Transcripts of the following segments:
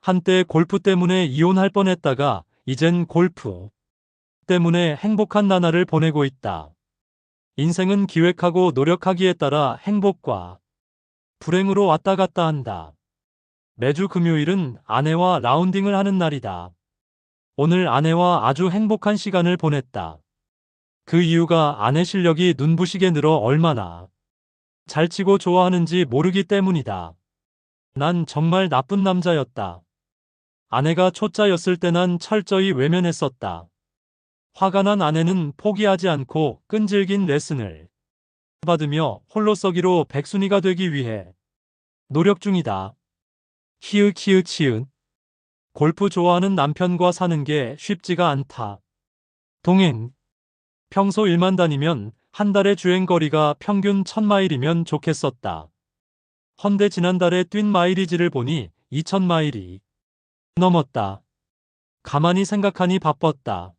한때 골프 때문에 이혼할 뻔했다가 이젠 골프 때문에 행복한 나날을 보내고 있다. 인생은 기획하고 노력하기에 따라 행복과 불행으로 왔다 갔다 한다. 매주 금요일은 아내와 라운딩을 하는 날이다. 오늘 아내와 아주 행복한 시간을 보냈다. 그 이유가 아내 실력이 눈부시게 늘어 얼마나 잘 치고 좋아하는지 모르기 때문이다. 난 정말 나쁜 남자였다. 아내가 초짜였을 때 난 철저히 외면했었다. 화가 난 아내는 포기하지 않고 끈질긴 레슨을 받으며 홀로서기로 백순이가 되기 위해 노력 중이다. 히읗히읗히읗. 골프 좋아하는 남편과 사는 게 쉽지가 않다. 동행. 평소 일만 다니면 한 달에 주행거리가 평균 1000마일이면 좋겠었다. 헌데 지난달에 뛴 마일리지를 보니 2000마일이 넘었다. 가만히 생각하니 바빴다.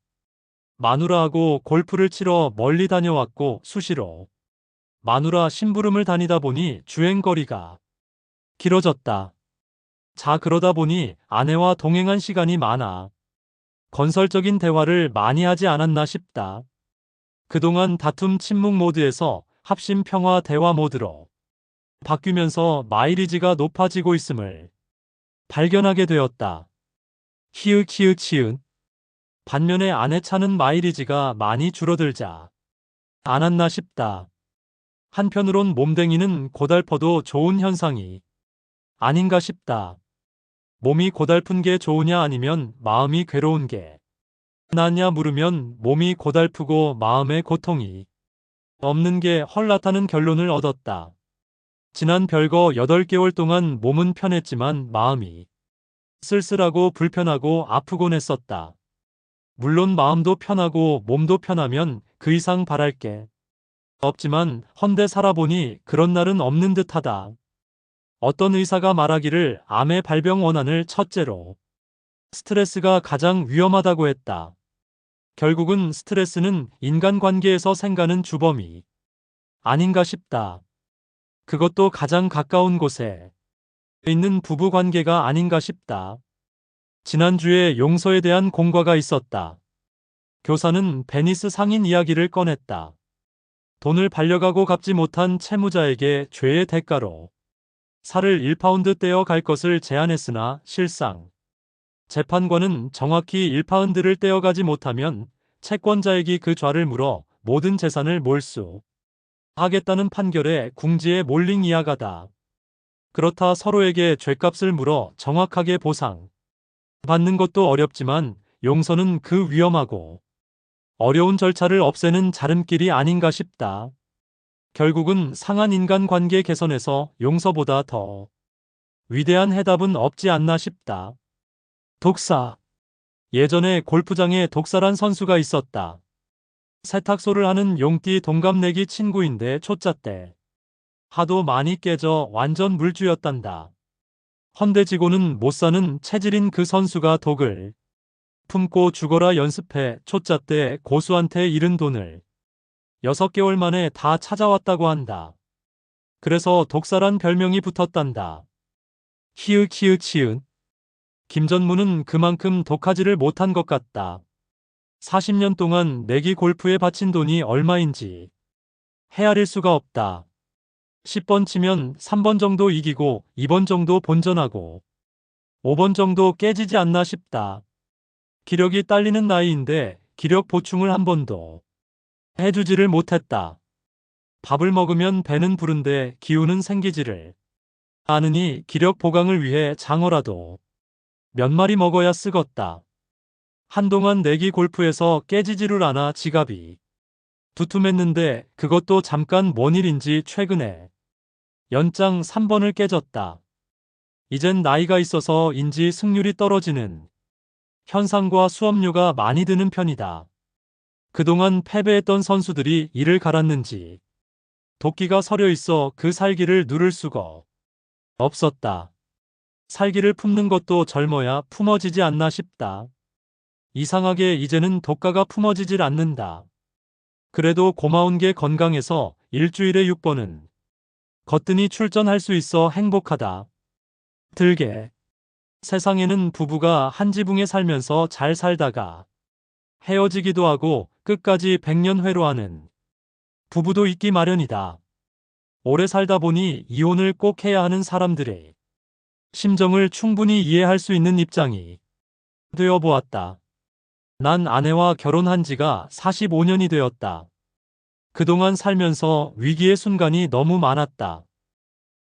마누라하고 골프를 치러 멀리 다녀왔고 수시로 마누라 심부름을 다니다 보니 주행거리가 길어졌다. 자, 그러다 보니 아내와 동행한 시간이 많아 건설적인 대화를 많이 하지 않았나 싶다. 그동안 다툼 침묵 모드에서 합심 평화 대화 모드로 바뀌면서 마일리지가 높아지고 있음을 발견하게 되었다. 히읗히읗히읗. 반면에 아내 차는 마일리지가 많이 줄어들자 않았나 싶다. 한편으론 몸댕이는 고달퍼도 좋은 현상이 아닌가 싶다. 몸이 고달픈 게 좋으냐 아니면 마음이 괴로운 게 낫냐 물으면 몸이 고달프고 마음의 고통이 없는 게 헐낫다는 결론을 얻었다. 지난 별거 8개월 동안 몸은 편했지만 마음이 쓸쓸하고 불편하고 아프곤 했었다. 물론 마음도 편하고 몸도 편하면 그 이상 바랄 게 없지만 헌데 살아보니 그런 날은 없는 듯하다. 어떤 의사가 말하기를 암의 발병 원한을 첫째로 스트레스가 가장 위험하다고 했다. 결국은 스트레스는 인간관계에서 생가는 주범이 아닌가 싶다. 그것도 가장 가까운 곳에 있는 부부관계가 아닌가 싶다. 지난주에 용서에 대한 공과가 있었다. 교사는 베니스 상인 이야기를 꺼냈다. 돈을 반려가고 갚지 못한 채무자에게 죄의 대가로 살을 1파운드 떼어 갈 것을 제안했으나 실상 재판관은 정확히 1파운드를 떼어가지 못하면 채권자에게 그 죄를 물어 모든 재산을 몰수하겠다는 판결에 궁지에 몰링 이야가다. 그렇다 서로에게 죗값을 물어 정확하게 보상 받는 것도 어렵지만 용서는 그 위험하고 어려운 절차를 없애는 자름길이 아닌가 싶다. 결국은 상한 인간관계 개선에서 용서보다 더 위대한 해답은 없지 않나 싶다. 독사. 예전에 골프장에 독사란 선수가 있었다. 세탁소를 하는 용띠 동갑내기 친구인데 초짜 때 하도 많이 깨져 완전 물주였단다. 헌데지고는 못사는 체질인 그 선수가 독을 품고 죽어라 연습해 초짜 때 고수한테 잃은 돈을 6개월 만에 다 찾아왔다고 한다. 그래서 독사란 별명이 붙었단다. 히읗히읗히읗. 김전무는 그만큼 독하지를 못한 것 같다. 40년 동안 내기 골프에 바친 돈이 얼마인지 헤아릴 수가 없다. 10번 치면 3번 정도 이기고 2번 정도 본전하고 5번 정도 깨지지 않나 싶다. 기력이 딸리는 나이인데 기력 보충을 한 번도 해주지를 못했다. 밥을 먹으면 배는 부른데 기운은 생기지를 않으니 기력 보강을 위해 장어라도 몇 마리 먹어야 쓰겄다. 한동안 내기 골프에서 깨지지를 않아 지갑이 두툼했는데 그것도 잠깐 뭔 일인지 최근에 연장 3번을 깨졌다. 이젠 나이가 있어서인지 승률이 떨어지는 현상과 수업료가 많이 드는 편이다. 그동안 패배했던 선수들이 이를 갈았는지 도끼가 서려 있어 그 살기를 누를 수가 없었다. 살기를 품는 것도 젊어야 품어지지 않나 싶다. 이상하게 이제는 독가가 품어지질 않는다. 그래도 고마운 게 건강해서 일주일에 6번은 거뜬히 출전할 수 있어 행복하다. 들게. 세상에는 부부가 한 지붕에 살면서 잘 살다가 헤어지기도 하고 끝까지 백년회로하는 부부도 있기 마련이다. 오래 살다 보니 이혼을 꼭 해야 하는 사람들의 심정을 충분히 이해할 수 있는 입장이 되어 보았다. 난 아내와 결혼한 지가 45년이 되었다. 그동안 살면서 위기의 순간이 너무 많았다.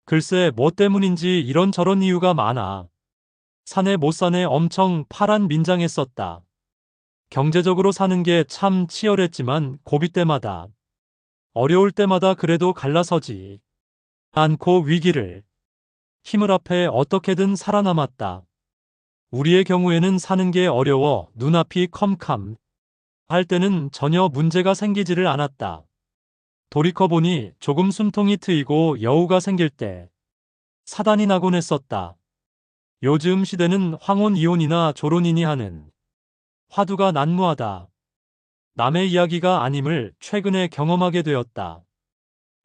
글쎄 뭐 때문인지 이런저런 이유가 많아. 사내 못 사내 엄청 파란민장했었다. 경제적으로 사는 게 참 치열했지만 고비 때마다 어려울 때마다 그래도 갈라서지 않고 위기를 힘을 합해 어떻게든 살아남았다. 우리의 경우에는 사는 게 어려워 눈앞이 컴컴 할 때는 전혀 문제가 생기지를 않았다. 돌이켜보니 조금 숨통이 트이고 여우가 생길 때 사단이 나곤 했었다. 요즘 시대는 황혼 이혼이나 졸혼이니 하는 화두가 난무하다. 남의 이야기가 아님을 최근에 경험하게 되었다.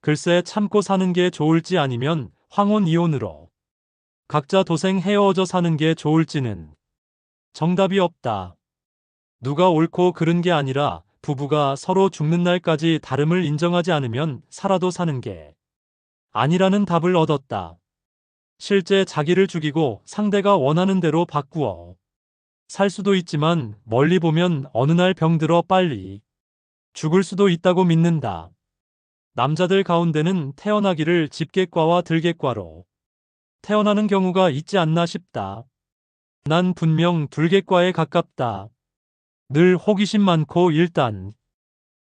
글쎄 참고 사는 게 좋을지 아니면 황혼 이혼으로 각자 도생 헤어져 사는 게 좋을지는 정답이 없다. 누가 옳고 그른 게 아니라 부부가 서로 죽는 날까지 다름을 인정하지 않으면 살아도 사는 게 아니라는 답을 얻었다. 실제 자기를 죽이고 상대가 원하는 대로 바꾸어 살 수도 있지만 멀리 보면 어느 날 병들어 빨리 죽을 수도 있다고 믿는다. 남자들 가운데는 태어나기를 집게과와 들개과로 태어나는 경우가 있지 않나 싶다. 난 분명 들개과에 가깝다. 늘 호기심 많고 일단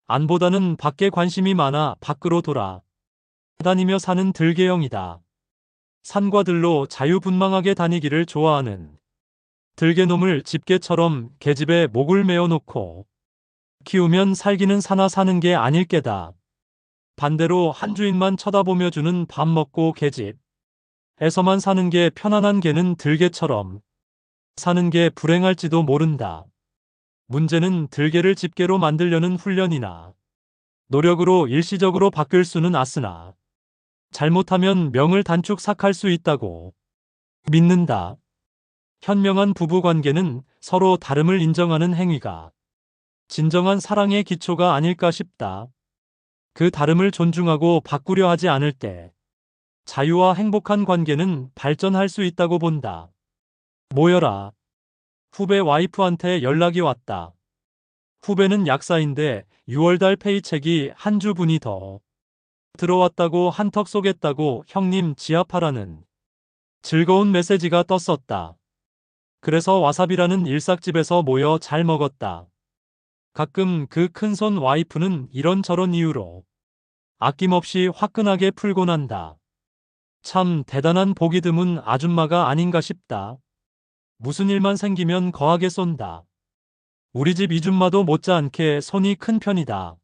안보다는 밖에 관심이 많아 밖으로 돌아 다니며 사는 들개형이다. 산과 들로 자유분방하게 다니기를 좋아하는 들개놈을 집게처럼 계집에 목을 메어놓고 키우면 살기는 사나 사는 게 아닐 게다. 반대로 한 주인만 쳐다보며 주는 밥 먹고 계집에서만 사는 게 편안한 개는 들개처럼 사는 게 불행할지도 모른다. 문제는 들개를 집게로 만들려는 훈련이나 노력으로 일시적으로 바뀔 수는 있으나 잘못하면 명을 단축삭할 수 있다고 믿는다. 현명한 부부관계는 서로 다름을 인정하는 행위가 진정한 사랑의 기초가 아닐까 싶다. 그 다름을 존중하고 바꾸려 하지 않을 때 자유와 행복한 관계는 발전할 수 있다고 본다. 모여라. 후배 와이프한테 연락이 왔다. 후배는 약사인데 6월달 페이첵이 한 주분이 더 들어왔다고 한턱 쏘겠다고 형님 지압하라는 즐거운 메시지가 떴었다. 그래서 와사비라는 일삭집에서 모여 잘 먹었다. 가끔 그 큰손 와이프는 이런저런 이유로 아낌없이 화끈하게 풀곤 한다. 참 대단한 보기 드문 아줌마가 아닌가 싶다. 무슨 일만 생기면 거하게 쏜다. 우리 집 이줌마도 못지않게 손이 큰 편이다.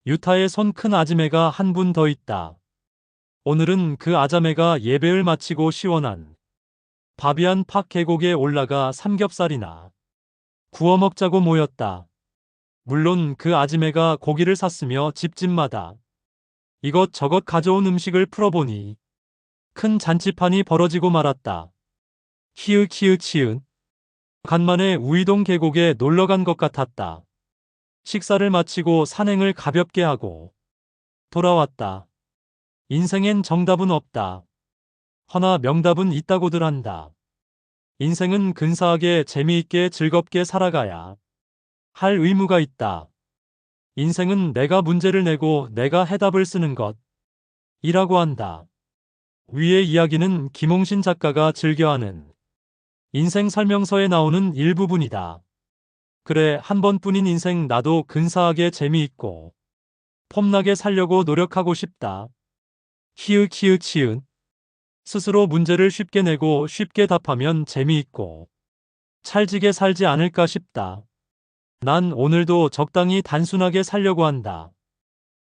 유타에 손 큰 아지매가 한 분 더 있다. 오늘은 그 아자매가 예배를 마치고 시원한 바비안 팍 계곡에 올라가 삼겹살이나 구워 먹자고 모였다. 물론 그 아지매가 고기를 샀으며 집집마다 이것저것 가져온 음식을 풀어보니 큰 잔치판이 벌어지고 말았다. 히읗히읗히읗. 간만에 우이동 계곡에 놀러간 것 같았다. 식사를 마치고 산행을 가볍게 하고 돌아왔다. 인생엔 정답은 없다. 허나 명답은 있다고들 한다. 인생은 근사하게 재미있게 즐겁게 살아가야 할 의무가 있다. 인생은 내가 문제를 내고 내가 해답을 쓰는 것이라고 한다. 위의 이야기는 김홍신 작가가 즐겨하는 인생 설명서에 나오는 일부분이다. 그래, 한 번뿐인 인생 나도 근사하게 재미있고 폼나게 살려고 노력하고 싶다. 히읗히읗히읗. 스스로 문제를 쉽게 내고 쉽게 답하면 재미있고 찰지게 살지 않을까 싶다. 난 오늘도 적당히 단순하게 살려고 한다.